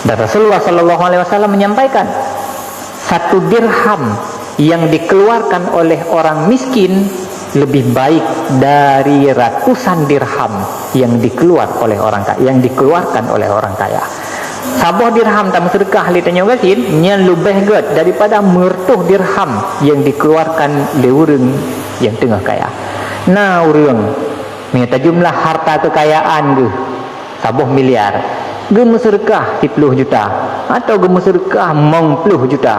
Dan Rasulullah SAW menyampaikan, satu dirham yang dikeluarkan oleh orang miskin lebih baik dari ratusan dirham yang dikeluarkan oleh orang kaya. Sabah dirham tak sedekah li tanya gasin nya lebih good daripada mertuh dirham yang dikeluarkan oleh orang yang tengah kaya. Nah orang minta jumlah harta kekayaan ge sabah miliar ge sedekah 30 juta atau ge sedekah 50 juta.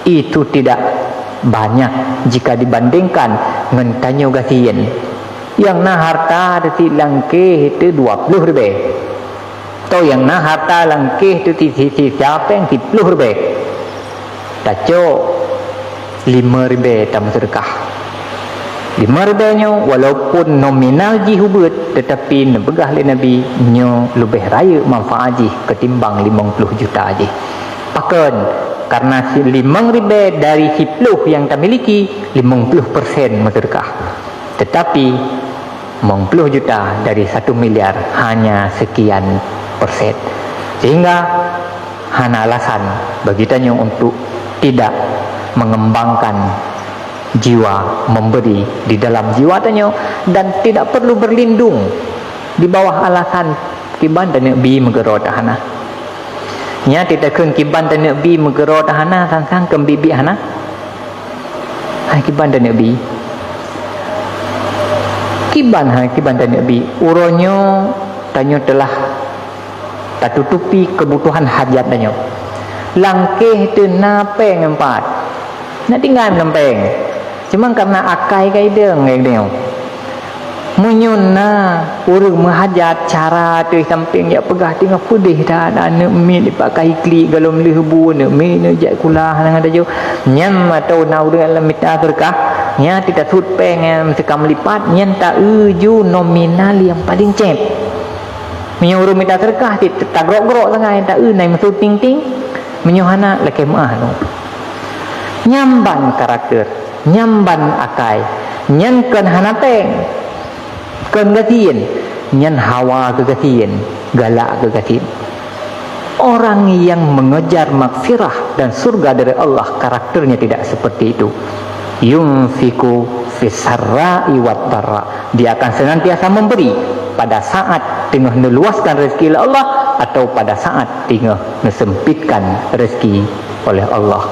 Itu tidak banyak jika dibandingkan dengan tanya gasin yang nah harta dati langkeh itu 20 lebih. Atau yang nah harta langkeh tu siapa yang 10 lebih. Tak cok 5 lebih tak sedekah. 5 lebihnya walaupun nominal ji hubut tetapi nebegah le Nabi nyo lebih raya manfaat ji ketimbang 50 juta ji. Paken karena 5 lebih dari 10 yang tak miliki 50% sedekah. Tetapi 50 juta dari 1 miliar hanya sekian persen. Sehingga hanya alasan bagi tanya untuk tidak mengembangkan jiwa memberi di dalam jiwa tanya dan tidak perlu berlindung di bawah alasan kiban dan bi megero tahana. Nya tidak kun kiban dan bi megero tahana sang kembibi hana. Hai kiban dan bi. Kiban dan bi uronyo tanya telah tak tutupi kebutuhan hajat tanya. Langkeh tu napeng empat. Nak tinggal nampeng. Cuma karena akai kai deng dia. Menyuna urang menghajat cara tu samping ya pegah tengah pudih dah ada mi dipakai kli galom lebu ne mi ne jak kulah nang ada jo nyam atau nau dengan lemita berkah nya tidak sud pengen sekam lipat nyen ta uju nominal yang paling cep menyuruh minta terkah tak grok-grok sangat tak nai masuk ting-ting menyuhana leke maah no nyamban karakter nyamban akai nyen kan hanapeng kan gatiin nyen hawa kegatiin galak kegatiin. Orang yang mengejar maghfirah dan surga dari Allah karakternya tidak seperti itu. Yunfiku fisarra'i wat dharra. Dia akan senantiasa memberi pada saat tengah meluaskan rezeki Allah atau pada saat tengah mesempitkan rezeki oleh Allah.